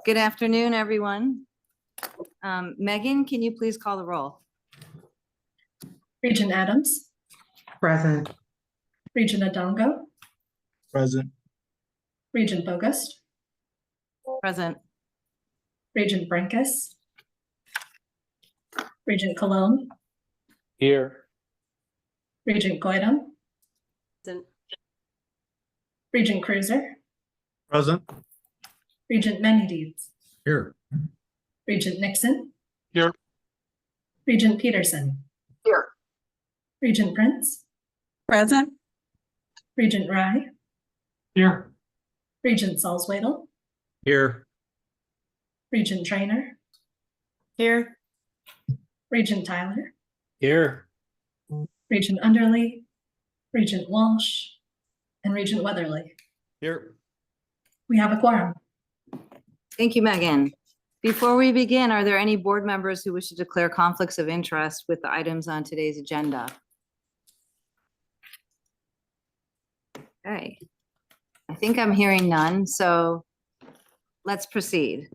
Good afternoon, everyone. Megan, can you please call the roll? Regent Adams, Present. Regent Adongo, Present. Regent Bogus, Present. Regent Brankus, Regent Cologne, Here. Regent Goydam, Present. Regent Cruiser, Present. Regent Menedez, Here. Regent Nixon, Here. Regent Peterson, Here. Regent Prince, Present. Regent Rye, Here. Regent Salzwedel, Here. Regent Trainer, Here. Regent Tyler, Here. Regent Underly, Regent Walsh, and Regent Weatherly. Here. We have a quorum. Thank you, Megan. Before we begin, are there any board members who wish to declare conflicts of interest with the items on today's agenda? Okay. I think I'm hearing none, so let's proceed.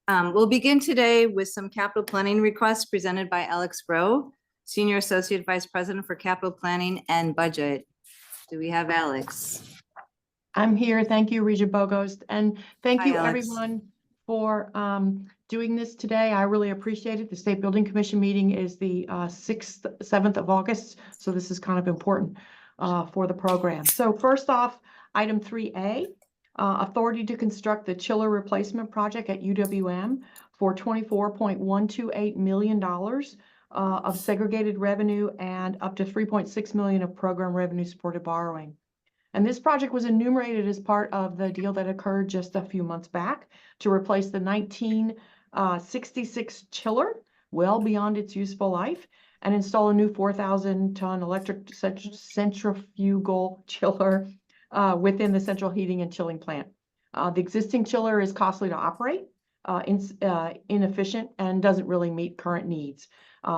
We'll begin today with some capital planning requests presented by Alex Rowe, Senior Associate Vice President for Capital Planning and Budget. Do we have Alex? I'm here. Thank you, Regent Bogost. And thank Hi, you, Alex. everyone, for doing this today. I really appreciate it. The State Building Commission meeting is the 6th, 7th of August. So this is kind of important for the program. So first off, item 3A, authority to construct the chiller replacement project at UWM for $24.128 million of segregated revenue and up to $3.6 million of program revenue supported borrowing. And this project was enumerated as part of the deal that occurred just a few months back to replace the 1966 chiller, well beyond its useful life, and install a new 4,000-ton electric centrifugal chiller within the central heating and chilling plant. The existing chiller is costly to operate, inefficient, and doesn't really meet current needs.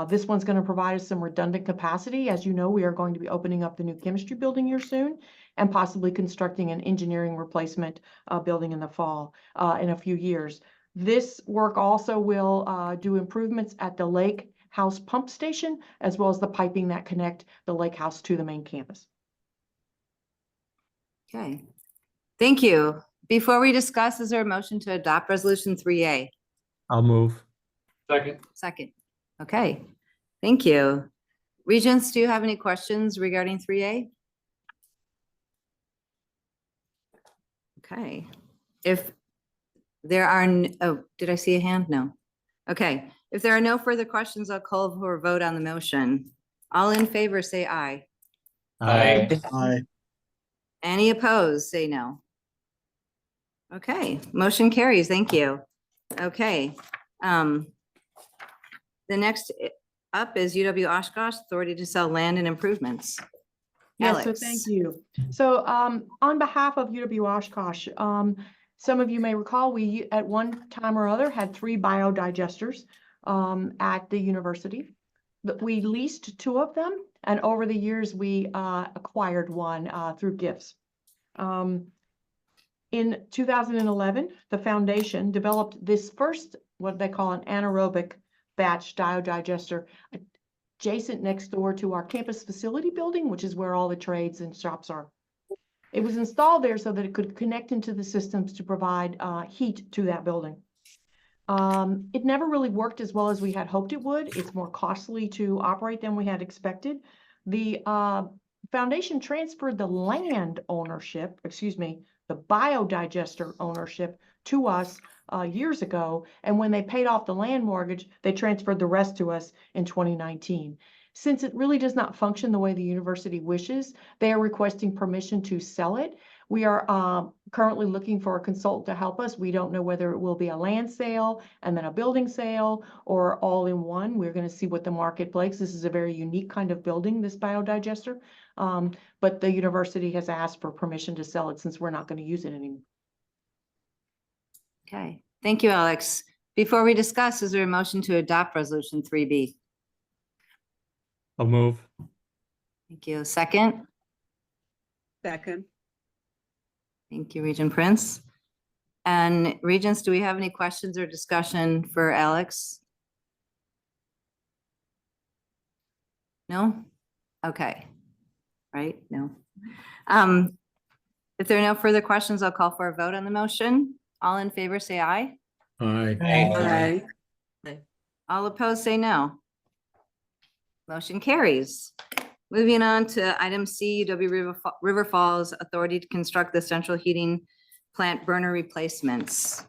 This one's going to provide us some redundant capacity. As you know, we are going to be opening up the new chemistry building here soon and possibly constructing an engineering replacement building in the fall in a few years. This work also will do improvements at the Lake House pump station, as well as the piping that connect the Lake House to the main campus. Okay, thank you. Before we discuss, is there a motion to adopt Resolution 3A? I'll move. Second. Second. Okay, thank you. Regents, do you have any questions regarding 3A? Okay, if there are, oh, did I see a hand? No. Okay, if there are no further questions, I'll call for a vote on the motion. All in favor, say aye. Aye. Aye. Any opposed, say no. Okay, motion carries. Thank you. Okay. The next up is UW Oshkosh Authority to Sell Land and Improvements. Yes, so Alex. thank you. So on behalf of UW Oshkosh, some of you may recall we at one time or other had 3 biodigesters at the university. But we leased 2 of them, and over the years we acquired one through gifts. In 2011, the foundation developed this first, what they call an anaerobic batch biodigester, adjacent next door to our campus facility building, which is where all the trades and shops are. It was installed there so that it could connect into the systems to provide heat to that building. It never really worked as well as we had hoped it would. It's more costly to operate than we had expected. The foundation transferred the land ownership, the biodigester ownership to us years ago. And when they paid off the land mortgage, they transferred the rest to us in 2019. Since it really does not function the way the university wishes, they are requesting permission to sell it. We are currently looking for a consultant to help us. We don't know whether it will be a land sale and then a building sale or all in one. We're going to see what the market plays. This is a very unique kind of building, this biodigester. But the university has asked for permission to sell it since we're not going to use it anymore. Okay, thank you, Alex. Before we discuss, is there a motion to adopt Resolution 3B? I'll move. Thank you. Second? Second. Thank you, Regent Prince. And Regents, do we have any questions or discussion for Alex? No? Okay. Right? No. If there are no further questions, I'll call for a vote on the motion. All in favor, say aye. Aye. All opposed, say no. Motion carries. Moving on to item C, UW River Falls Authority to construct the central heating plant burner replacements.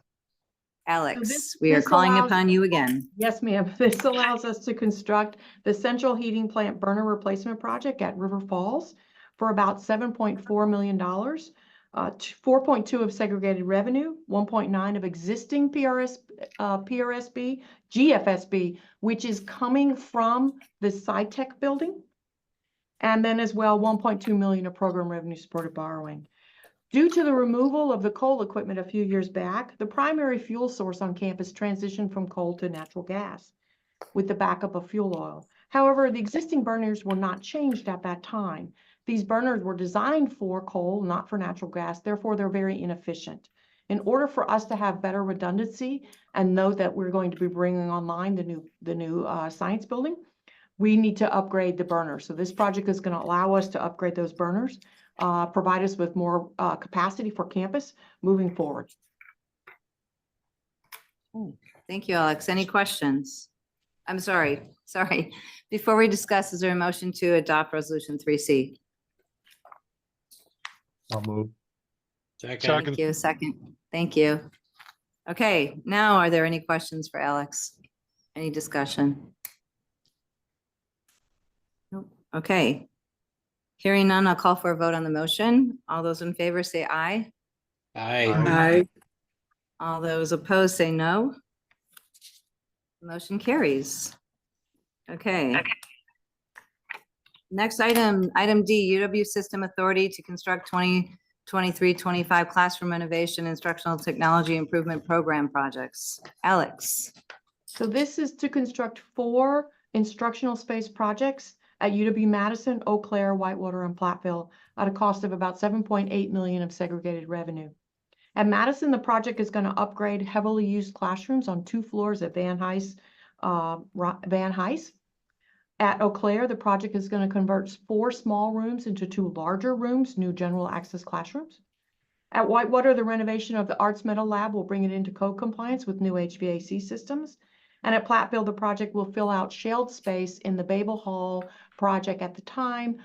Alex, we are this calling allows- upon you again. Yes, ma'am. This allows us to construct the central heating plant burner replacement project at River Falls for about $7.4 million. 4.2 of segregated revenue, 1.9 of existing PRSB, GFSB, which is coming from the SciTech building. And then as well, 1.2 million of program revenue supported borrowing. Due to the removal of the coal equipment a few years back, the primary fuel source on campus transitioned from coal to natural gas with the backup of fuel oil. However, the existing burners were not changed at that time. These burners were designed for coal, not for natural gas. Therefore, they're very inefficient. In order for us to have better redundancy and know that we're going to be bringing online the new science building, we need to upgrade the burners. So this project is going to allow us to upgrade those burners, provide us with more capacity for campus moving forward. Thank you, Alex. Any questions? I'm sorry. Before we discuss, is there a motion to adopt resolution 3C? I'll move. Thank you. Second. Thank you. Okay, now are there any questions for Alex? Any discussion? Nope. Okay. Hearing none, I'll call for a vote on the motion. All those in favor say aye. Aye. All those opposed say no. Motion carries. Okay. Next item, item D, UW System Authority to construct 2023-25 classroom renovation instructional technology improvement program projects. Alex. So this is to construct 4 instructional space projects at UW-Madison, Eau Claire, Whitewater, and Platteville at a cost of about $7.8 million of segregated revenue. At Madison, the project is going to upgrade heavily used classrooms on 2 floors at Van Hise. At Eau Claire, the project is going to convert 4 small rooms into 2 larger rooms, new general access classrooms. At Whitewater, the renovation of the Arts Meadow Lab will bring it into code compliance with new HVAC systems. And at Platteville, the project will fill out shelled space in the Babel Hall project. At the time,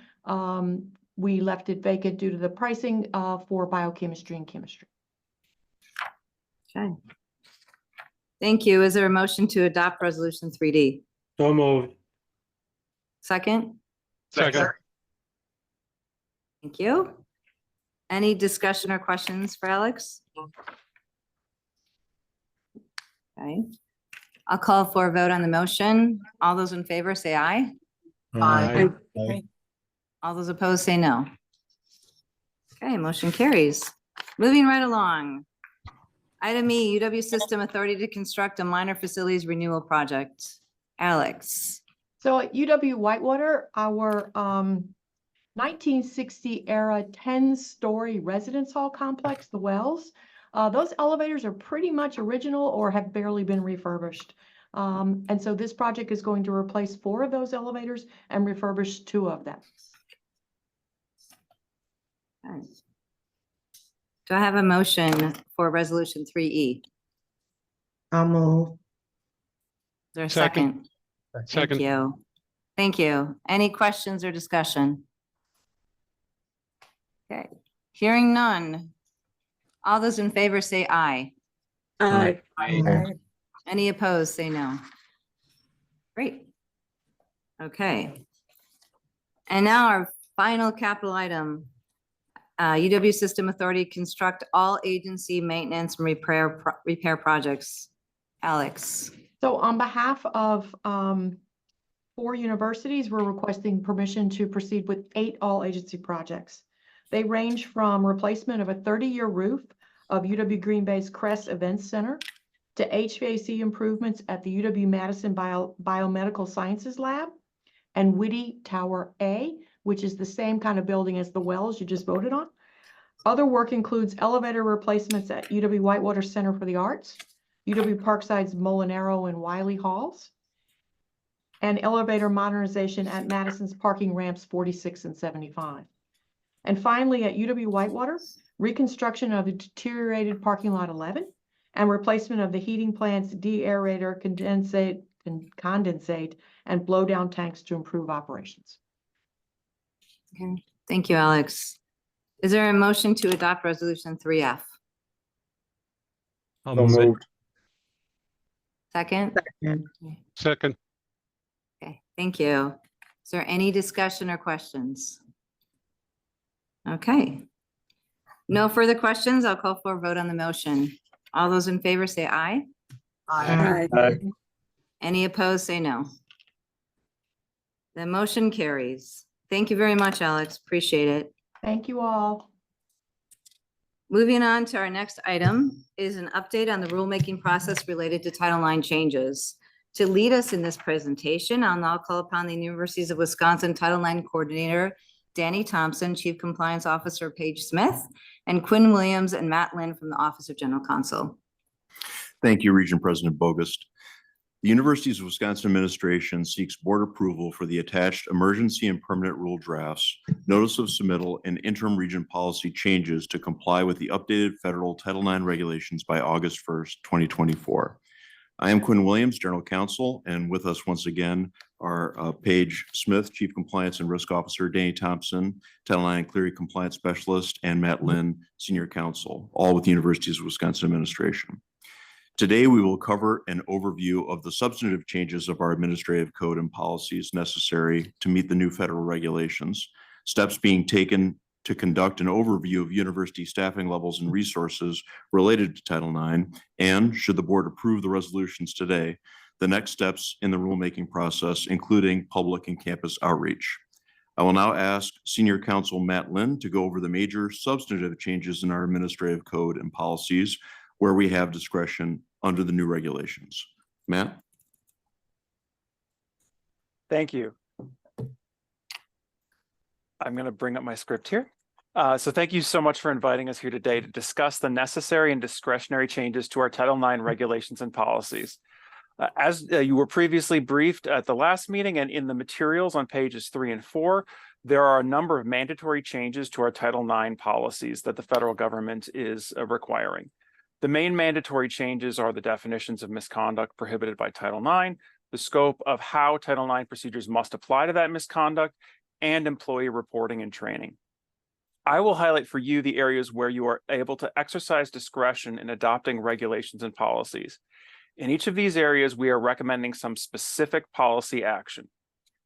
we left it vacant due to the pricing for biochemistry and chemistry. Okay. Thank you. Is there a motion to adopt resolution 3D? So moved. Second? Second. Thank you. Any discussion or questions for Alex? Okay. I'll call for a vote on the motion. All those in favor say aye. Aye. All those opposed say no. Okay, motion carries. Moving right along. Item E, UW System Authority to construct a minor facilities renewal project. Alex. So at UW Whitewater, our 1960 era 10-story residence hall complex, the Wells, those elevators are pretty much original or have barely been refurbished. And so this project is going to replace 4 of those elevators and refurbish 2 of them. Okay. Do I have a motion for resolution 3E? I'll move. Is there a second? Thank you. Thank you. Any questions or discussion? Okay, hearing none. All those in favor say aye. Aye. Any opposed, say no. Great. Okay. And now our final capital item. UW System Authority construct all agency maintenance and repair projects. Alex. So on behalf of 4 universities, we're requesting permission to proceed with 8 all-agency projects. They range from replacement of a 30-year roof of UW Green Bay's Crest Events Center to HVAC improvements at the UW-Madison Biomedical Sciences Lab and Whitty Tower A, which is the same kind of building as the Wells you just voted on. Other work includes elevator replacements at UW Whitewater Center for the Arts, UW Parkside's Molinaro and Wiley Halls, and elevator modernization at Madison's parking ramps 46 and 75. And finally, at UW Whitewater, reconstruction of the deteriorated parking lot 11 and replacement of the heating plant's de-aerator, condensate, and blow-down tanks to improve operations. Okay, thank you, Alex. Is there a motion to adopt resolution 3F? I'll So move it. moved. Second? Second. Second. Okay, thank you. Is there any discussion or questions? Okay. No further questions. I'll call for a vote on the motion. All those in favor say aye. Aye. Any opposed, say no. The motion carries. Thank you very much, Alex. Appreciate it. Thank you all. Moving on to our next item is an update on the rulemaking process related to Title IX changes. To lead us in this presentation, I'll now call upon the Universities of Wisconsin Title IX Coordinator, Danny Thompson, Chief Compliance Officer, Paige Smith, and Quinn Williams and Matt Lynn from the Office of General Counsel. Thank you, Region President Bogus. The Universities of Wisconsin Administration seeks board approval for the attached emergency and permanent rule drafts, notice of submittal, and interim region policy changes to comply with the updated federal Title IX regulations by August 1st, 2024. I am Quinn Williams, General Counsel, and with us once again are Paige Smith, Chief Compliance and Risk Officer, Danny Thompson, Title IX and Clery Compliance Specialist, and Matt Lynn, Senior Counsel, all with the Universities of Wisconsin Administration. Today, we will cover an overview of the substantive changes of our administrative code and policies necessary to meet the new federal regulations, steps being taken to conduct an overview of university staffing levels and resources related to Title IX, and should the board approve the resolutions today, the next steps in the rulemaking process, including public and campus outreach. I will now ask Senior Counsel Matt Lynn to go over the major substantive changes in our administrative code and policies where we have discretion under the new regulations. Matt? Thank you. I'm going to bring up my script here. So thank you so much for inviting us here today to discuss the necessary and discretionary changes to our Title IX regulations and policies. As you were previously briefed at the last meeting and in the materials on pages 3 and 4, there are a number of mandatory changes to our Title IX policies that the federal government is requiring. The main mandatory changes are the definitions of misconduct prohibited by Title IX, the scope of how Title IX procedures must apply to that misconduct, and employee reporting and training. I will highlight for you the areas where you are able to exercise discretion in adopting regulations and policies. In each of these areas, we are recommending some specific policy action.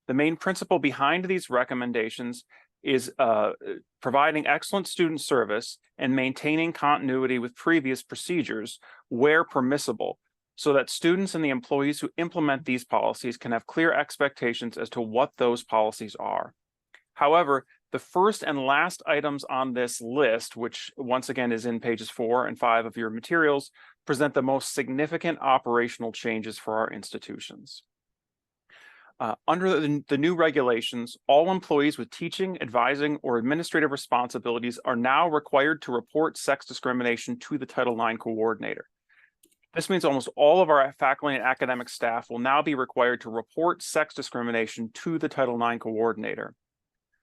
The main principle behind these recommendations is providing excellent student service and maintaining continuity with previous procedures where permissible, so that students and the employees who implement these policies can have clear expectations as to what those policies are. However, the first and last items on this list, which once again is in pages 4 and 5 of your materials, present the most significant operational changes for our institutions. Under the new regulations, all employees with teaching, advising, or administrative responsibilities are now required to report sex discrimination to the Title IX coordinator. This means almost all of our faculty and academic staff will now be required to report sex discrimination to the Title IX coordinator.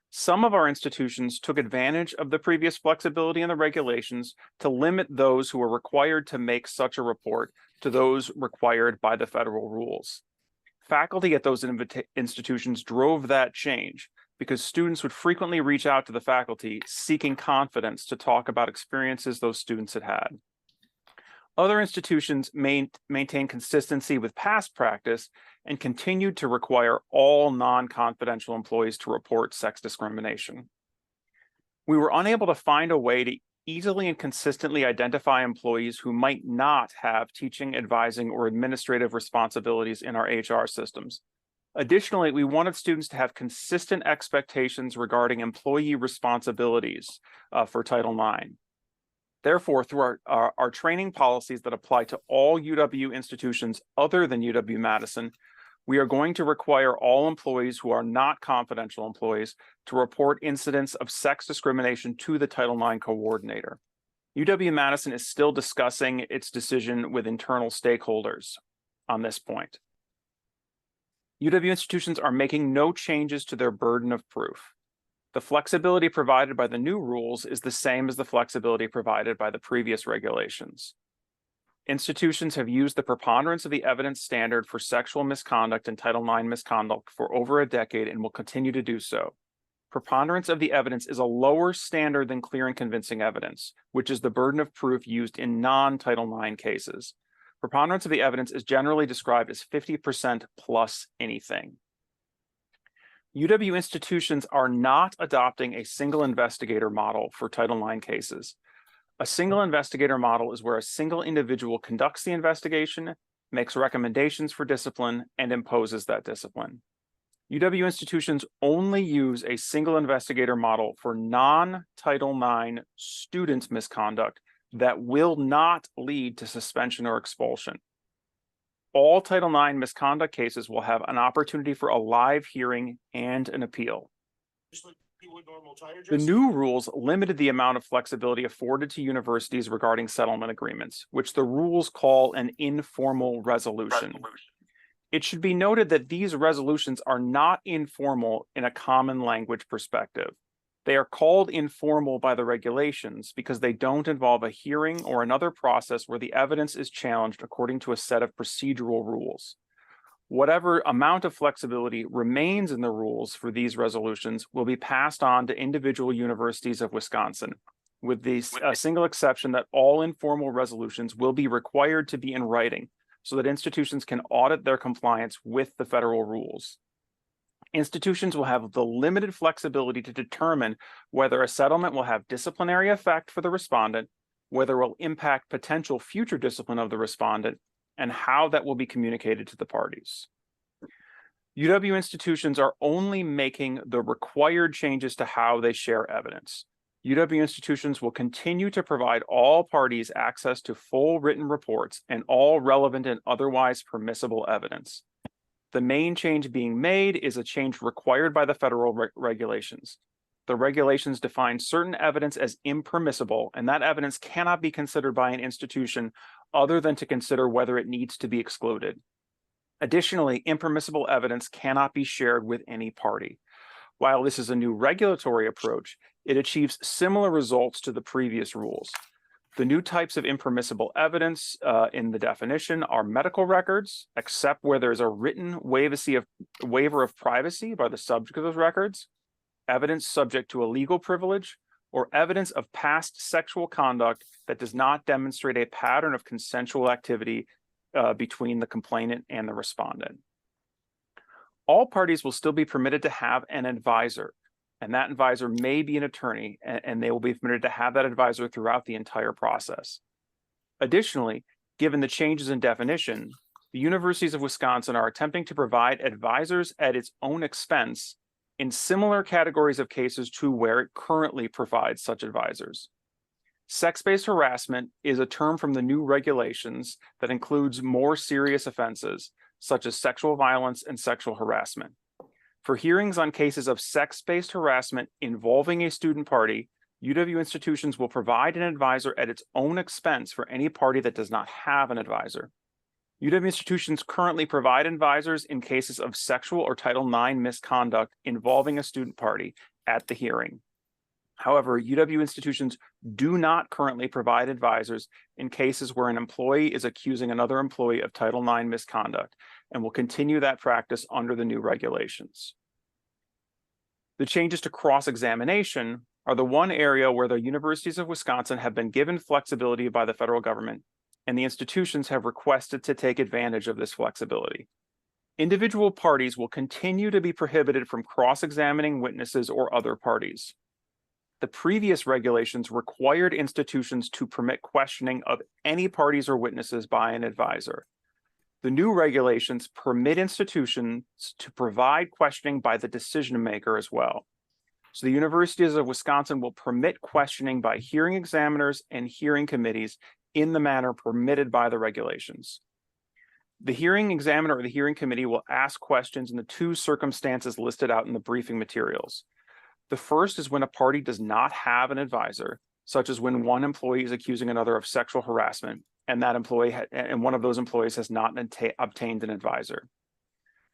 Some of our institutions took advantage of the previous flexibility in the regulations to limit those who are required to make such a report to those required by the federal rules. Faculty at those institutions drove that change because students would frequently reach out to the faculty seeking confidence to talk about experiences those students had had. Other institutions maintain consistency with past practice and continued to require all non-confidential employees to report sex discrimination. We were unable to find a way to easily and consistently identify employees who might not have teaching, advising, or administrative responsibilities in our HR systems. Additionally, we wanted students to have consistent expectations regarding employee responsibilities for Title IX. Therefore, through our training policies that apply to all UW institutions other than UW-Madison, we are going to require all employees who are not confidential employees to report incidents of sex discrimination to the Title IX coordinator. UW-Madison is still discussing its decision with internal stakeholders on this point. UW institutions are making no changes to their burden of proof. The flexibility provided by the new rules is the same as the flexibility provided by the previous regulations. Institutions have used the preponderance of the evidence standard for sexual misconduct and Title IX misconduct for over a decade and will continue to do so. Preponderance of the evidence is a lower standard than clear and convincing evidence, which is the burden of proof used in non-Title IX cases. Preponderance of the evidence is generally described as 50% plus anything. UW institutions are not adopting a single investigator model for Title IX cases. A single investigator model is where a single individual conducts the investigation, makes recommendations for discipline, and imposes that discipline. UW institutions only use a single investigator model for non-Title IX student misconduct that will not lead to suspension or expulsion. All Title IX misconduct cases will have an opportunity for a live hearing and an appeal. The new rules limited the amount of flexibility afforded to universities regarding settlement agreements, which the rules call an informal resolution. It should be noted that these resolutions are not informal in a common language perspective. They are called informal by the regulations because they don't involve a hearing or another process where the evidence is challenged according to a set of procedural rules. Whatever amount of flexibility remains in the rules for these resolutions will be passed on to individual universities of Wisconsin, with the single exception that all informal resolutions will be required to be in writing so that institutions can audit their compliance with the federal rules. Institutions will have the limited flexibility to determine whether a settlement will have disciplinary effect for the respondent, whether it will impact potential future discipline of the respondent, and how that will be communicated to the parties. UW institutions are only making the required changes to how they share evidence. UW institutions will continue to provide all parties access to full written reports and all relevant and otherwise permissible evidence. The main change being made is a change required by the federal regulations. The regulations define certain evidence as impermissible, and that evidence cannot be considered by an institution other than to consider whether it needs to be excluded. Additionally, impermissible evidence cannot be shared with any party. While this is a new regulatory approach, it achieves similar results to the previous rules. The new types of impermissible evidence in the definition are medical records, except where there's a written waiver of privacy by the subject of those records, evidence subject to a legal privilege, or evidence of past sexual conduct that does not demonstrate a pattern of consensual activity between the complainant and the respondent. All parties will still be permitted to have an advisor, and that advisor may be an attorney, and they will be permitted to have that advisor throughout the entire process. Additionally, given the changes in definition, the universities of Wisconsin are attempting to provide advisors at its own expense in similar categories of cases to where it currently provides such advisors. Sex-based harassment is a term from the new regulations that includes more serious offenses, such as sexual violence and sexual harassment. For hearings on cases of sex-based harassment involving a student party, UW institutions will provide an advisor at its own expense for any party that does not have an advisor. UW institutions currently provide advisors in cases of sexual or Title IX misconduct involving a student party at the hearing. However, UW institutions do not currently provide advisors in cases where an employee is accusing another employee of Title IX misconduct, and will continue that practice under the new regulations. The changes to cross-examination are the one area where the universities of Wisconsin have been given flexibility by the federal government, and the institutions have requested to take advantage of this flexibility. Individual parties will continue to be prohibited from cross-examining witnesses or other parties. The previous regulations required institutions to permit questioning of any parties or witnesses by an advisor. The new regulations permit institutions to provide questioning by the decision maker as well. So the universities of Wisconsin will permit questioning by hearing examiners and hearing committees in the manner permitted by the regulations. The hearing examiner or the hearing committee will ask questions in the two circumstances listed out in the briefing materials. The first is when a party does not have an advisor, such as when one employee is accusing another of sexual harassment, and that employee and one of those employees has not obtained an advisor.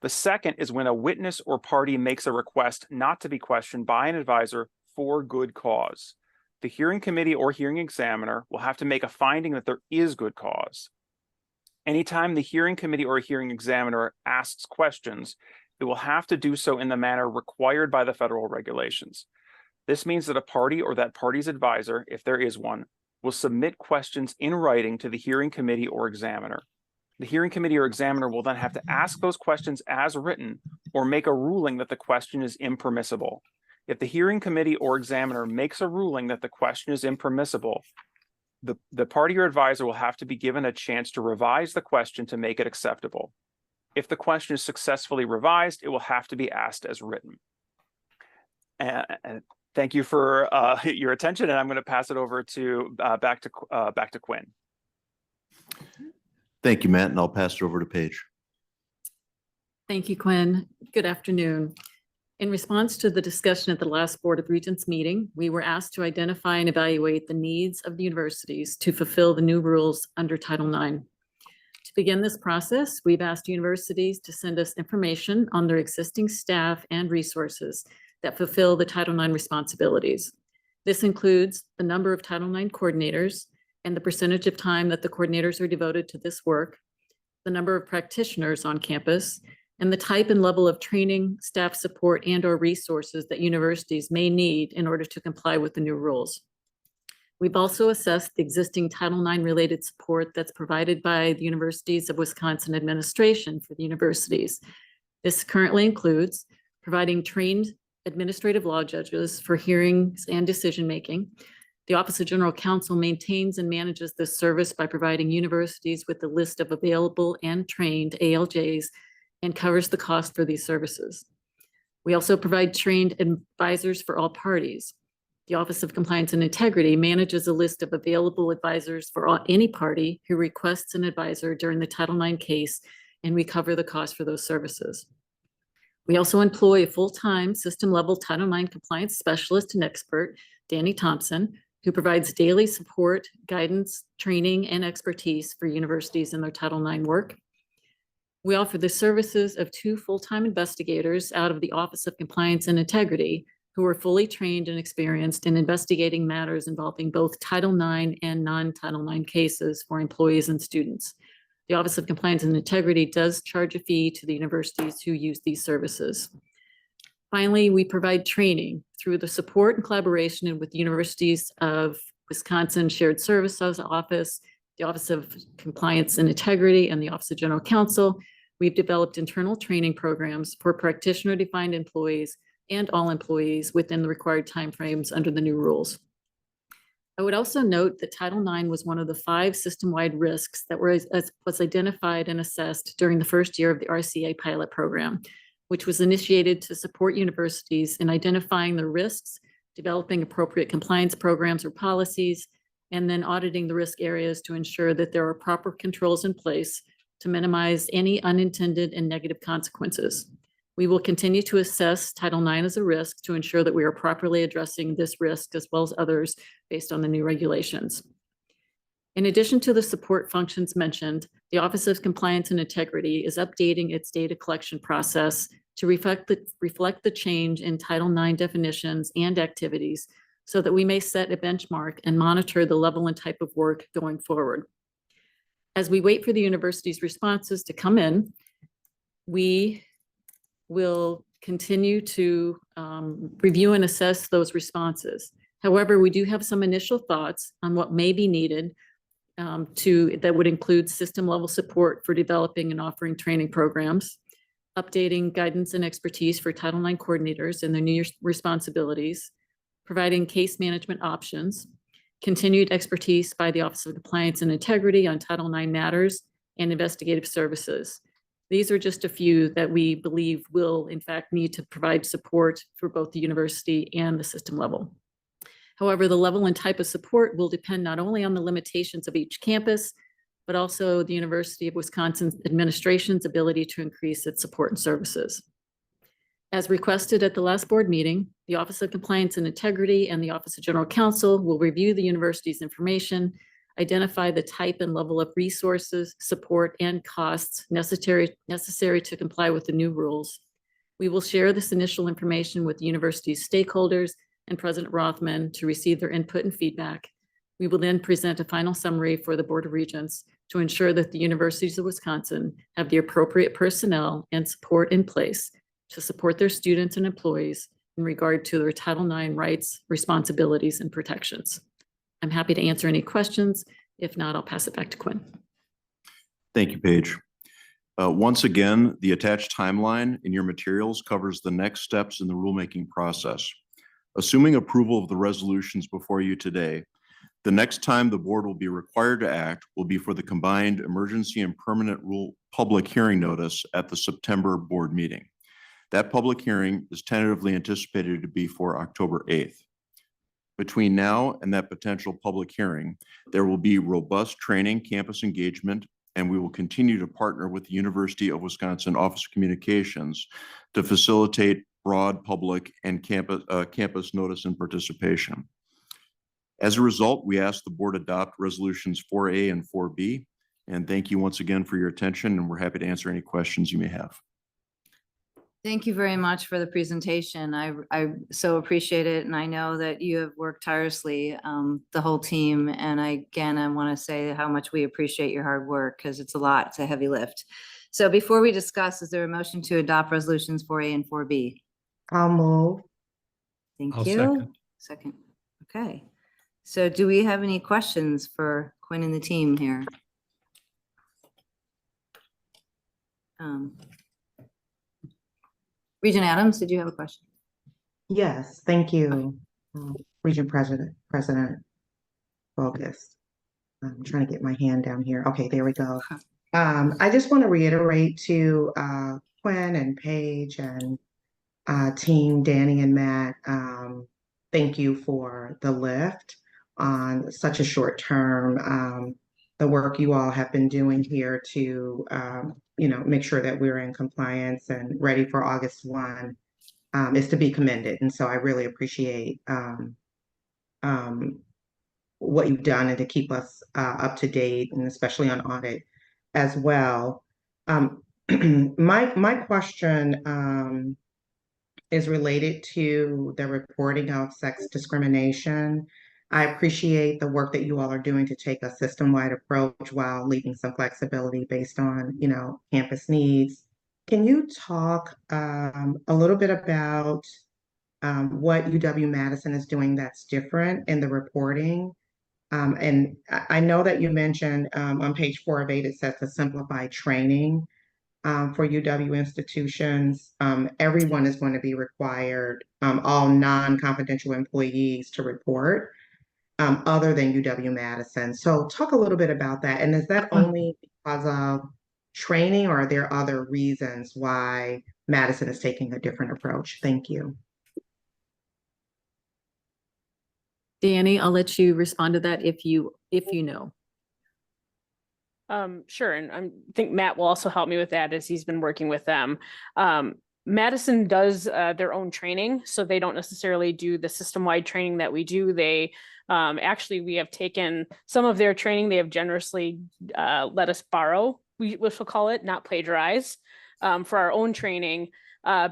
The second is when a witness or party makes a request not to be questioned by an advisor for good cause. The hearing committee or hearing examiner will have to make a finding that there is good cause. Anytime the hearing committee or hearing examiner asks questions, it will have to do so in the manner required by the federal regulations. This means that a party or that party's advisor, if there is one, will submit questions in writing to the hearing committee or examiner. The hearing committee or examiner will then have to ask those questions as written or make a ruling that the question is impermissible. If the hearing committee or examiner makes a ruling that the question is impermissible, the party or advisor will have to be given a chance to revise the question to make it acceptable. If the question is successfully revised, it will have to be asked as written. And thank you for your attention, and I'm going to pass it over to back to Quinn. Thank you, Matt, and I'll pass it over to Paige. Thank you, Quinn. Good afternoon. In response to the discussion at the last Board of Regents meeting, we were asked to identify and evaluate the needs of the universities to fulfill the new rules under Title IX. To begin this process, we've asked universities to send us information on their existing staff and resources that fulfill the Title IX responsibilities. This includes the number of Title IX coordinators and the percentage of time that the coordinators are devoted to this work, the number of practitioners on campus, and the type and level of training, staff support, and/or resources that universities may need in order to comply with the new rules. We've also assessed the existing Title IX related support that's provided by the Universities of Wisconsin administration for the universities. This currently includes providing trained administrative law judges for hearings and decision-making. The Office of General Counsel maintains and manages this service by providing universities with a list of available and trained ALJs and covers the cost for these services. We also provide trained advisors for all parties. The Office of Compliance and Integrity manages a list of available advisors for any party who requests an advisor during the Title IX case, and we cover the cost for those services. We also employ a full-time system-level Title IX compliance specialist and expert, Danny Thompson, who provides daily support, guidance, training, and expertise for universities in their Title IX work. We offer the services of 2 full-time investigators out of the Office of Compliance and Integrity who are fully trained and experienced in investigating matters involving both Title IX and non-Title IX cases for employees and students. The Office of Compliance and Integrity does charge a fee to the universities who use these services. Finally, we provide training through the support and collaboration with the Universities of Wisconsin Shared Services Office, the Office of Compliance and Integrity, and the Office of General Counsel. We've developed internal training programs for practitioner-defined employees and all employees within the required timeframes under the new rules. I would also note that Title IX was one of the 5 system-wide risks that was identified and assessed during the first year of the RCA pilot program, which was initiated to support universities in identifying the risks, developing appropriate compliance programs or policies, and then auditing the risk areas to ensure that there are proper controls in place to minimize any unintended and negative consequences. We will continue to assess Title IX as a risk to ensure that we are properly addressing this risk as well as others based on the new regulations. In addition to the support functions mentioned, the Office of Compliance and Integrity is updating its data collection process to reflect the change in Title IX definitions and activities so that we may set a benchmark and monitor the level and type of work going forward. As we wait for the university's responses to come in, we will continue to review and assess those responses. However, we do have some initial thoughts on what may be needed that would include system-level support for developing and offering training programs, updating guidance and expertise for Title IX coordinators and their new responsibilities, providing case management options, continued expertise by the Office of Compliance and Integrity on Title IX matters, and investigative services. These are just a few that we believe will, in fact, need to provide support for both the university and the system level. However, the level and type of support will depend not only on the limitations of each campus, but also the University of Wisconsin administration's ability to increase its support and services. As requested at the last board meeting, the Office of Compliance and Integrity and the Office of General Counsel will review the university's information, identify the type and level of resources, support, and costs necessary to comply with the new rules. We will share this initial information with the university's stakeholders and President Rothman to receive their input and feedback. We will then present a final summary for the Board of Regents to ensure that the universities of Wisconsin have the appropriate personnel and support in place to support their students and employees in regard to their Title IX rights, responsibilities, and protections. I'm happy to answer any questions. If not, I'll pass it back to Quinn. Thank you, Paige. Once again, the attached timeline in your materials covers the next steps in the rulemaking process. Assuming approval of the resolutions before you today, the next time the board will be required to act will be for the combined emergency and permanent rule public hearing notice at the September board meeting. That public hearing is tentatively anticipated to be for October 8th. Between now and that potential public hearing, there will be robust training, campus engagement, and we will continue to partner with the University of Wisconsin Office of Communications to facilitate broad public and campus notice and participation. As a result, we ask the board adopt resolutions 4A and 4B. And thank you once again for your attention, and we're happy to answer any questions you may have. Thank you very much for the presentation. I so appreciate it. And I know that you have worked tirelessly, the whole team. And I want to say how much we appreciate your hard work because it's a lot. It's a heavy lift. So before we discuss, is there a motion to adopt resolutions 4A and 4B? I'll move. Thank I'll you. Second. Okay. So do we have any questions for Quinn and the team here? Regent Adams, did you have a question? Yes, thank you, Regent President Bogus. I'm trying to get my hand down here. Okay, there we go. I just want to reiterate to Quinn and Paige and team Danny and Matt, thank you for the lift on such a short term. The work you all have been doing here to make sure that we're in compliance and ready for August 1 is to be commended. And so I really appreciate what you've done and to keep us up to date, and especially on audit as well. My question is related to the reporting of sex discrimination. I appreciate the work that you all are doing to take a system-wide approach while leaving some flexibility based on, campus needs. Can you talk a little bit about what UW-Madison is doing that's different in the reporting? And I know that you mentioned on page 4 of 8, it says to simplify training for UW institutions. Everyone is going to be required, all non-confidential employees, to report other than UW-Madison. So talk a little bit about that. And is that only because of training, or are there other reasons why Madison is taking a different approach? Thank you. Danny, I'll let you respond to that if you know. Sure. And I think Matt will also help me with that as he's been working with them. Madison does their own training, so they don't necessarily do the system-wide training that we do. They actually, we have taken some of their training. They have generously let us borrow, which we'll call it, not plagiarize, for our own training.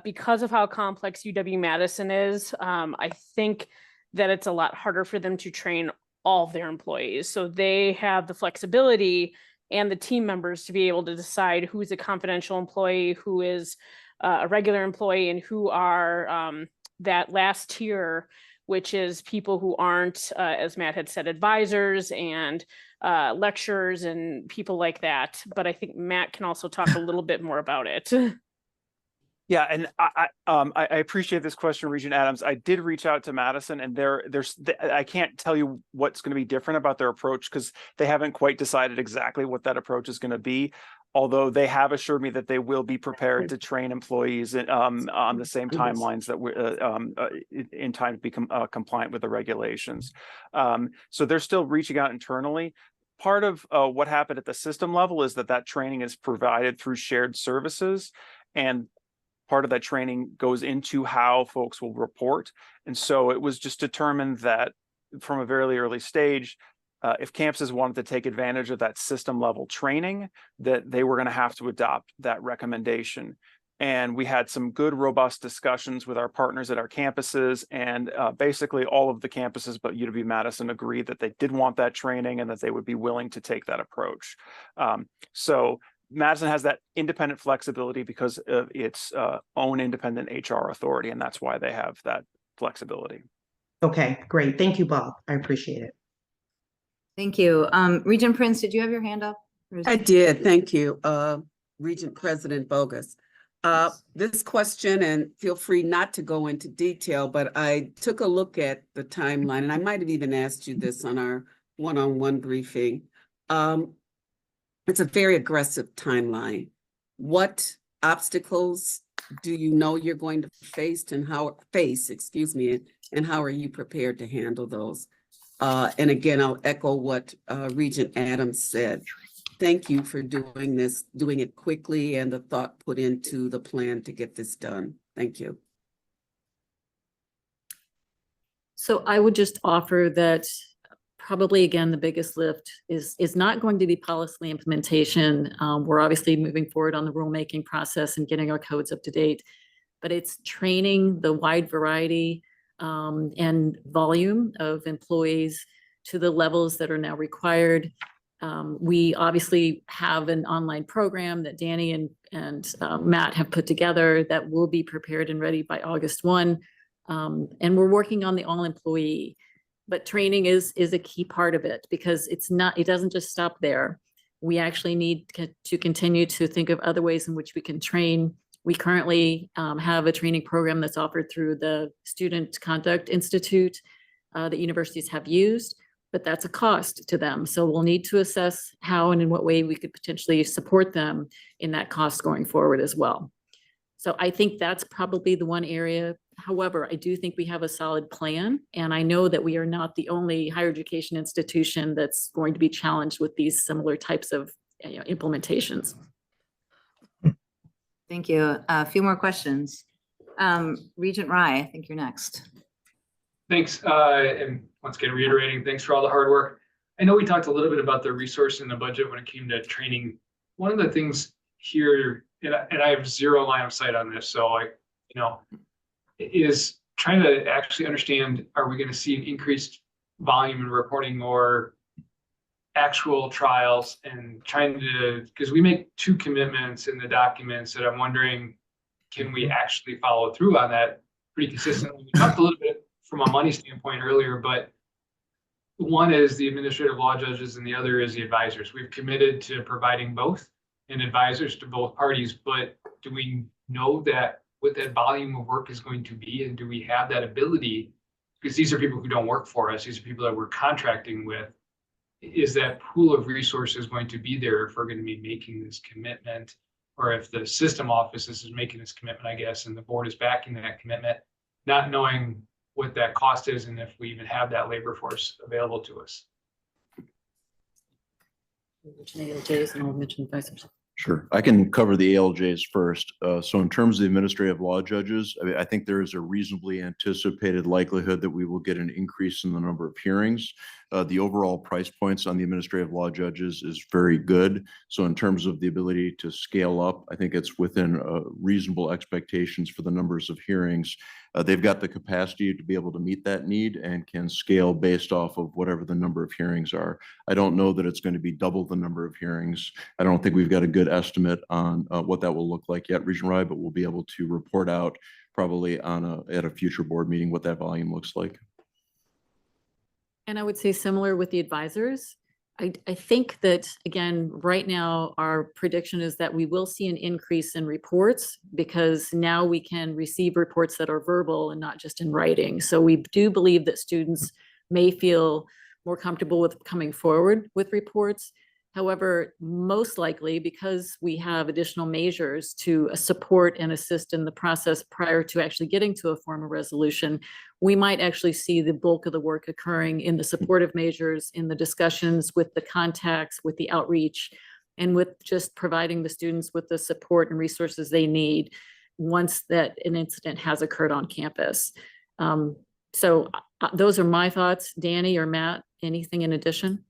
Because of how complex UW-Madison is, I think that it's a lot harder for them to train all of their employees. So they have the flexibility and the team members to be able to decide who's a confidential employee, who is a regular employee, and who are that last tier, which is people who aren't, as Matt had said, advisors and lecturers and people like that. But I think Matt can also talk a little bit more about it. Yeah, and I appreciate this question, Regent Adams. I did reach out to Madison, and I can't tell you what's going to be different about their approach because they haven't quite decided exactly what that approach is going to be. Although they have assured me that they will be prepared to train employees on the same timelines that we're in time to become compliant with the regulations. So they're still reaching out internally. part of what happened at the system level is that training is provided through shared services, and part of that training goes into how folks will report. And so it was just determined that from a very early stage, if campuses wanted to take advantage of that system level training, that they were going to have to adopt that recommendation. And we had some good, robust discussions with our partners at our campuses, and basically all of the campuses but UW-Madison agreed that they did want that training and that they would be willing to take that approach. So Madison has that independent flexibility because of its own independent HR authority, and that's why they have that flexibility. Okay, great. Thank you, Bob. I appreciate it. Thank you. Regent Prince, did you have your hand up? Or is- I did, thank you, Regent President Bogus. This question, and feel free not to go into detail, but I took a look at the timeline, and I might have even asked you this on our one-on-one briefing. It's a very aggressive timeline. What obstacles do you know you're going to face, and how and how are you prepared to handle those? And again, I'll echo what Regent Adams said. Thank you for doing this, doing it quickly, and the thought put into the plan to get this done. Thank you. So I would just offer that probably, again, the biggest lift is not going to be policy implementation. We're obviously moving forward on the rulemaking process and getting our codes up to date, but it's training the wide variety and volume of employees to the levels that are now required. We obviously have an online program that Danny and Matt have put together that will be prepared and ready by August 1. And we're working on the all employee, but training is a key part of it, because it doesn't just stop there. We actually need to continue to think of other ways in which we can train. We currently have a training program that's offered through the Student Conduct Institute that universities have used, but that's a cost to them. So we'll need to assess how and in what way we could potentially support them in that cost going forward as well. So I think that's probably the one area. However, I do think we have a solid plan, and I know that we are not the only higher education institution that's going to be challenged with these similar types of implementations. Thank you. A few more questions. Regent Rye, I think you're next. Thanks. And once again, reiterating, thanks for all the hard work. I know we talked a little bit about the resource in the budget when it came to training. One of the things here, and I have zero line of sight on this, so is trying to actually understand, are we going to see an increased volume in reporting or actual trials, and trying to, because we make 2 commitments in the documents that I'm wondering, can we actually follow through on that pretty consistently? We talked a little bit from a money standpoint earlier, but one is the administrative law judges and the other is the advisors. We've committed to providing both and advisors to both parties, but do we know that what that volume of work is going to be, and do we have that ability? Because these are people who don't work for us, these are people that we're contracting with. Is that pool of resources going to be there if we're going to be making this commitment, or if the system offices is making this commitment, I guess, and the board is backing that commitment, not knowing what that cost is and if we even have that labor force available to us. Sure. I can cover the ALJs first. So in terms of the administrative law judges, I think there is a reasonably anticipated likelihood that we will get an increase in the number of hearings. The overall price points on the administrative law judges is very good. So in terms of the ability to scale up, I think it's within reasonable expectations for the numbers of hearings. They've got the capacity to be able to meet that need and can scale based off of whatever the number of hearings are. I don't know that it's going to be double the number of hearings. I don't think we've got a good estimate on what that will look like yet, Regent Rye, but we'll be able to report out probably at a future board meeting what that volume looks like. And I would say similar with the advisors. I think that, again, right now, our prediction is that we will see an increase in reports, because now we can receive reports that are verbal and not just in writing. So we do believe that students may feel more comfortable with coming forward with reports. However, most likely, because we have additional measures to support and assist in the process prior to actually getting to a formal resolution, we might actually see the bulk of the work occurring in the supportive measures, in the discussions with the contacts, with the outreach, and with just providing the students with the support and resources they need once that an incident has occurred on campus. So those are my thoughts. Danny or Matt, anything in addition?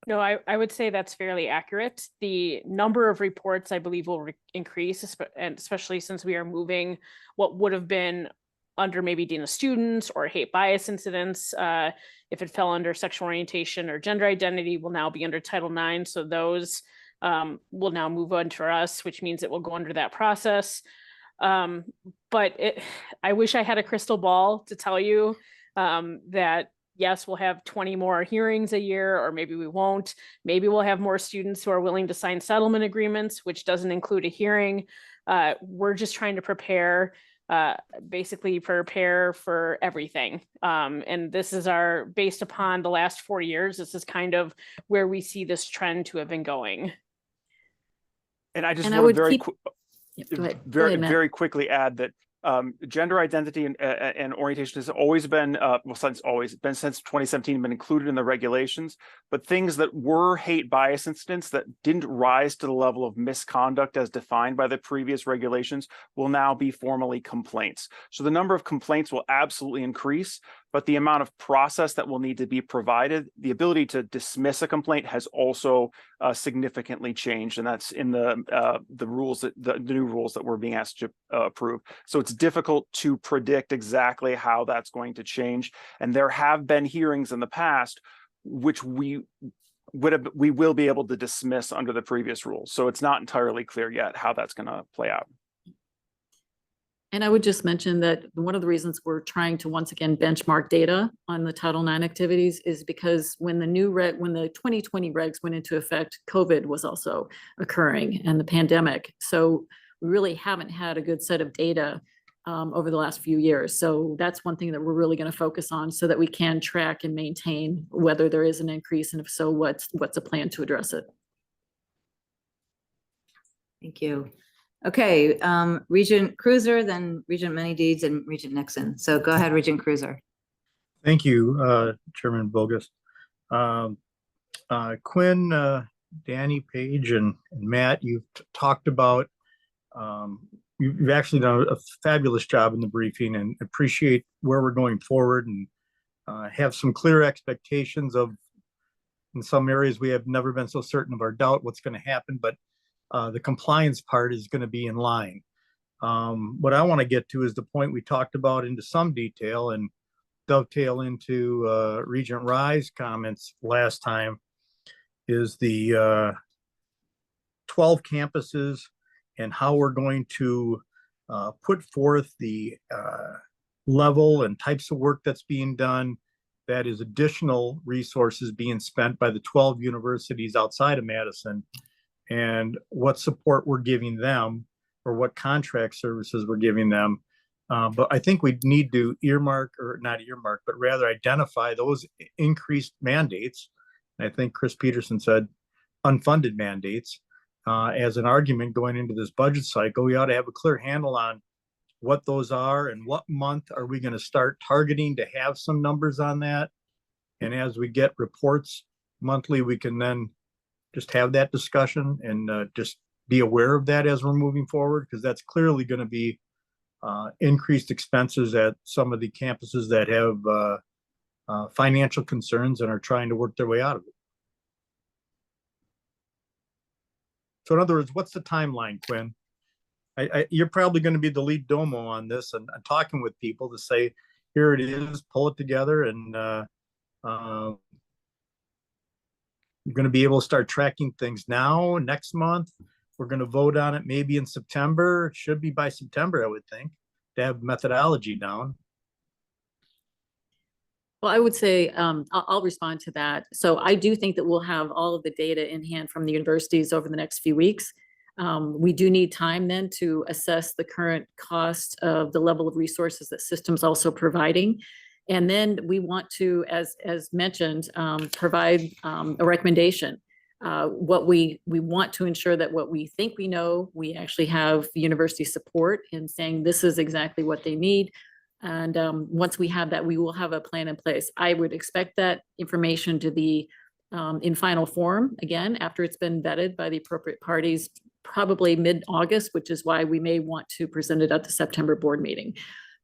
No, I would say that's fairly accurate. The number of reports, I believe, will increase, and especially since we are moving what would have been under maybe Dean of Students or hate bias incidents. If it fell under sexual orientation or gender identity, will now be under Title IX. So those will now move on to us, which means it will go under that process. But I wish I had a crystal ball to tell you that yes, we'll have 20 more hearings a year, or maybe we won't. Maybe we'll have more students who are willing to sign settlement agreements, which doesn't include a hearing. We're just trying to prepare for everything. And this is based upon the last 4 years, this is kind of where we see this trend to have been going. And I just And I want to would very keep- quick, Yep, go ahead. Go very, ahead, Matt. very quickly add that gender identity and orientation has always been, since 2017, been included in the regulations, but things that were hate bias incidents that didn't rise to the level of misconduct as defined by the previous regulations will now be formally complaints. So the number of complaints will absolutely increase, but the amount of process that will need to be provided, the ability to dismiss a complaint has also significantly changed, and that's in the rules that the new rules that we're being asked to approve. So it's difficult to predict exactly how that's going to change, and there have been hearings in the past which we will be able to dismiss under the previous rules. So it's not entirely clear yet how that's going to play out. And I would just mention that one of the reasons we're trying to once again benchmark data on the Title IX activities is because when the 2020 regs went into effect, COVID was also occurring and the pandemic. So we really haven't had a good set of data over the last few years. So that's one thing that we're really going to focus on so that we can track and maintain whether there is an increase, and if so, what's a plan to address it. Thank you. Okay, Regent Cruiser, then Regent Many Deeds, and Regent Nixon. So go ahead, Regent Cruiser. Thank you, Chairman Bogus. Quinn, Danny, Paige, and Matt, you've talked about, you've actually done a fabulous job in the briefing, and appreciate where we're going forward, and have some clear expectations of, in some areas, we have never been so certain of our doubt what's going to happen, but the compliance part is going to be in line. What I want to get to is the point we talked about into some detail and dovetail into Regent Rye's comments last time, is the 12 campuses and how we're going to put forth the level and types of work that's being done. That is additional resources being spent by the 12 universities outside of Madison, and what support we're giving them, or what contract services we're giving them. But I think we need to but rather identify those increased mandates. I think Chris Peterson said unfunded mandates as an argument going into this budget cycle. We ought to have a clear handle on what those are and what month are we going to start targeting to have some numbers on that. And as we get reports monthly, we can then just have that discussion and just be aware of that as we're moving forward, because that's clearly going to be increased expenses at some of the campuses that have financial concerns and are trying to work their way out of it. So in other words, what's the timeline, Quinn? You're probably going to be the lead domo on this, and talking with people to say, here it is, pull it together, and you're going to be able to start tracking things now, next month. We're going to vote on it maybe in September. It should be by September, I would think, to have methodology down. Well, I would say, I'll respond to that. So I do think that we'll have all of the data in hand from the universities over the next few weeks. We do need time then to assess the current cost of the level of resources that systems also providing. And then we want to, as mentioned, provide a recommendation. What we want to ensure that what we think we know, we actually have university support in saying this is exactly what they need. And once we have that, we will have a plan in place. I would expect that information to be in final form, again, after it's been vetted by the appropriate parties, probably mid-August, which is why we may want to present it at the September board meeting.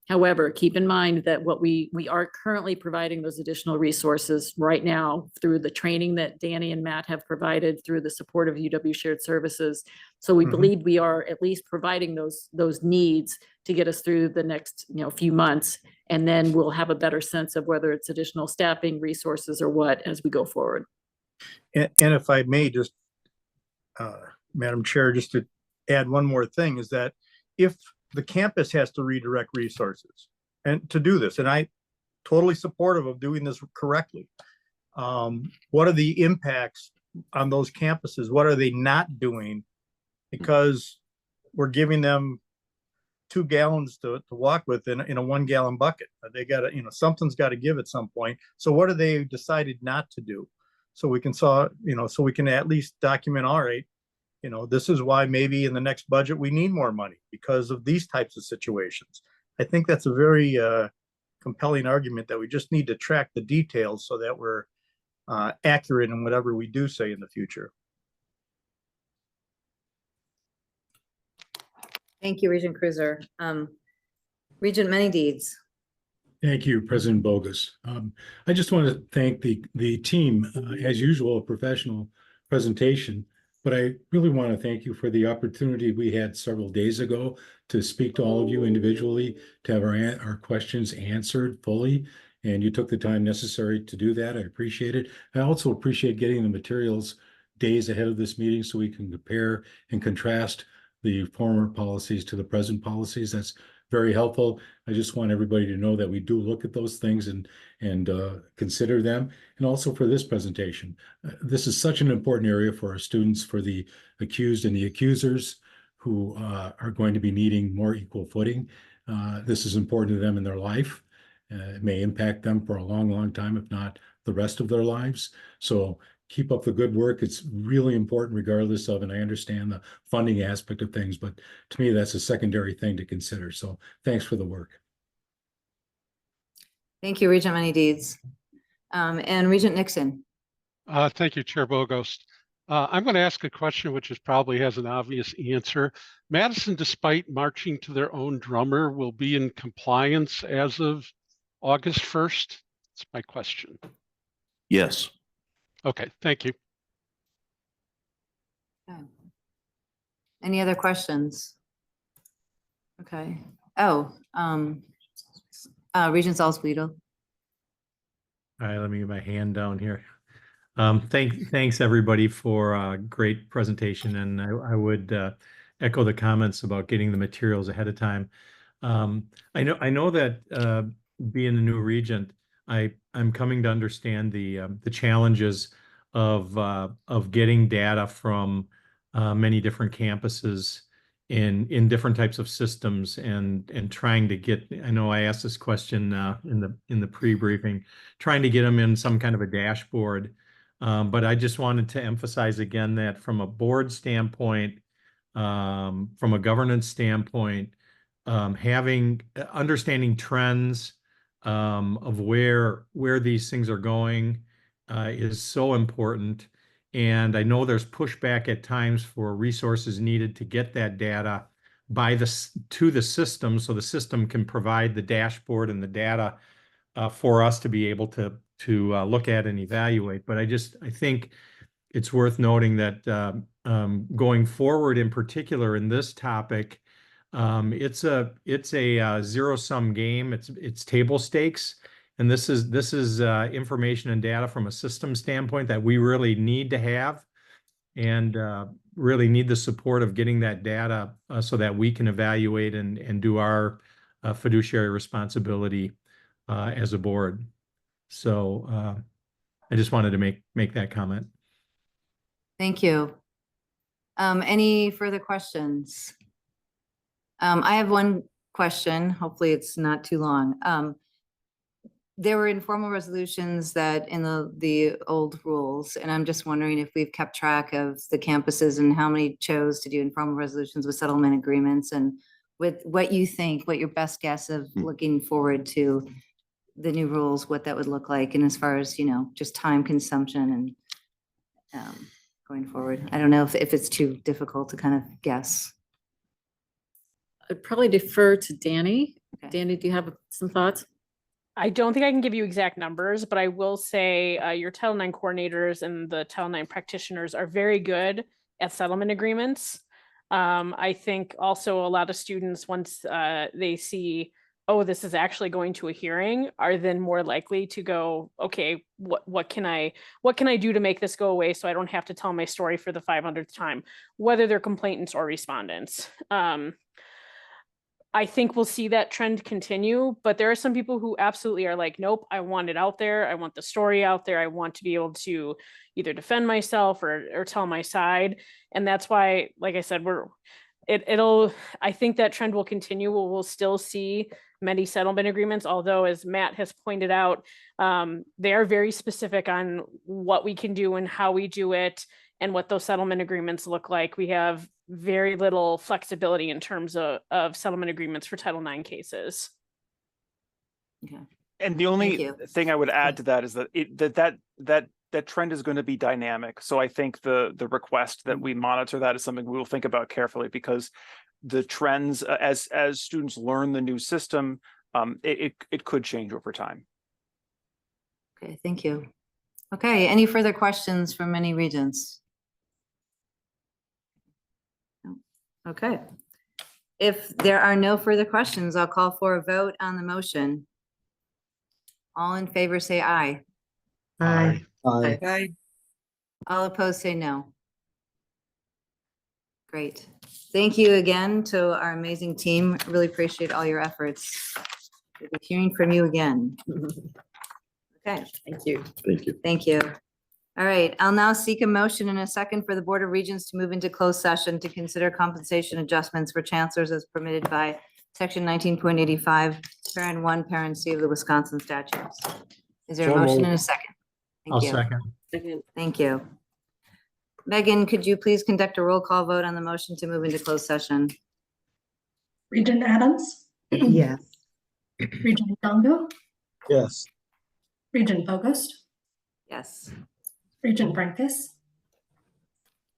However, keep in mind that what we are currently providing those additional resources right now through the training that Danny and Matt have provided through the support of UW Shared Services. So we believe we are at least providing those needs to get us through the next few months. And then we'll have a better sense of whether it's additional staffing, resources, or what as we go forward. And if I may just, Madam Chair, just to add one more thing, is that if the campus has to redirect resources and to do this, and I totally supportive of doing this correctly. What are the impacts on those campuses? What are they not doing? Because we're giving them 2 gallons to walk with in a 1 gallon bucket. They got to, something's got to give at some point. So what have they decided not to do? So we can so we can at least document, all right, this is why maybe in the next budget we need more money because of these types of situations. I think that's a very compelling argument that we just need to track the details so that we're accurate in whatever we do say in the future. Thank you, Regent Cruiser. Regent Many Deeds. Thank you, President Bogus. I just want to thank the team, as usual, a professional presentation. But I really want to thank you for the opportunity we had several days ago to speak to all of you individually, to have our questions answered fully. And you took the time necessary to do that. I appreciate it. I also appreciate getting the materials days ahead of this meeting so we can compare and contrast the former policies to the present policies. That's very helpful. I just want everybody to know that we do look at those things and consider them. And also for this presentation, this is such an important area for our students, for the accused and the accusers who are going to be needing more equal footing. This is important to them in their life. It may impact them for a long, long time, if not the rest of their lives. So keep up the good work. It's really important regardless of, and I understand the funding aspect of things, but to me, that's a secondary thing to consider. So thanks for the work. Thank you, Regent Many Deeds. And Regent Nixon. Thank you, Chair Bogost. I'm going to ask a question which probably has an obvious answer. Madison, despite marching to their own drummer, will be in compliance as of August 1st? That's my question. Yes. Okay, thank you. Okay. Any other questions? Okay. Oh, Regent Salzweedl. All right, let me get my hand down here. Thanks everybody for a great presentation, and I would echo the comments about getting the materials ahead of time. I know that being a new regent, I'm coming to understand the challenges of getting data from many different campuses in different types of systems and trying to get. I know I asked this question in the pre-briefing, trying to get them in some kind of a dashboard. But I just wanted to emphasize again that from a board standpoint, from a governance standpoint, understanding trends of where these things are going is so important. And I know there's pushback at times for resources needed to get that data to the system, so the system can provide the dashboard and the data for us to be able to look at and evaluate. But I think it's worth noting that going forward, in particular in this topic, it's a zero-sum game. It's table stakes, and this is information and data from a system standpoint that we really need to have, and really need the support of getting that data so that we can evaluate and do our fiduciary responsibility as a board. So I just wanted to make that comment. Thank you. Any further questions? I have one question. Hopefully it's not too long. there were informal resolutions that in the old rules, and I'm just wondering if we've kept track of the campuses and how many chose to do informal resolutions with settlement agreements, and with what you think, what your best guess of looking forward to the new rules, what that would look like, and as far as, you know, just time consumption and going forward. I don't know if it's too difficult to kind of guess. I'd probably defer to Danny. Okay. Danny, do you have some thoughts? I don't think I can give you exact numbers, but I will say your Title IX coordinators and the Title IX practitioners are very good at settlement agreements. I think also a lot of students, once they see, oh, this is actually going to a hearing, are then more likely to go, okay, what can I do to make this go away so I don't have to tell my story for the 500th time, whether they're complainants or respondents. I think we'll see that trend continue, but there are some people who absolutely are like, nope, I want it out there. I want the story out there. I want to be able to either defend myself or tell my side. And that's why, like I said, I think that trend will continue. We'll still see many settlement agreements, although as Matt has pointed out, they are very specific on what we can do and how we do it and what those settlement agreements look like. We have very little flexibility in terms of settlement agreements for Title IX cases. Okay. And the only you. thing I would add to that is that that trend is going to be dynamic. So I think the request that we monitor that is something we will think about carefully, because the trends as students learn the new system, it could change over time. Okay, thank you. Okay, any further questions from any regents? No. Okay. If there are no further questions, I'll call for a vote on the motion. All in favor, say aye. Aye. Aye. All opposed, say no. Great. Thank you again to our amazing team. Really appreciate all your efforts. We'll be hearing from you again. Okay, Thank you. Thank you. thank you. All right, I'll now seek a motion and a second for the Board of Regents to move into closed session to consider compensation adjustments for chancellors as permitted by Section 19.85, Parent 1, Parent C of the Wisconsin statutes. Is there a So motion moved. and a second? I'll Thank you. second. Thank you. Megan, could you please conduct a roll call vote on the motion to move into closed session? Regent Adams, Yes. Regent Dongo, Yes. Regent Bogost, Yes. Regent Brenkus,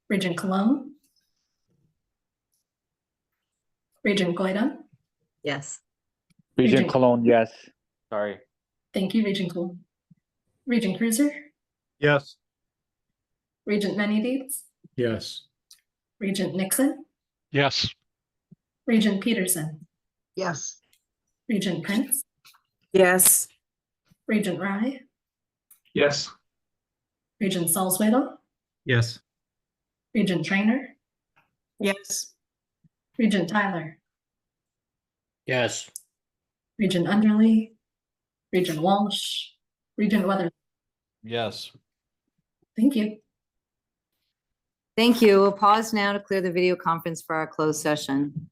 Regent Cologne, Regent Goida. Yes. Regent Cologne, yes. Sorry. Thank you, Regent Cologne. Regent Cruiser, Yes. Regent Menedides, Yes. Regent Nixon, Yes. Regent Peterson, Yes. Regent Prince, Yes. Regent Rye, Yes. Regent Salzwedel, Yes. Regent Trainer, Yes. Regent Tyler, Yes. Regent Underly, Regent Walsh, Regent Weatherly. Yes. Thank you. Thank you. We'll pause now to clear the video conference for our closed session.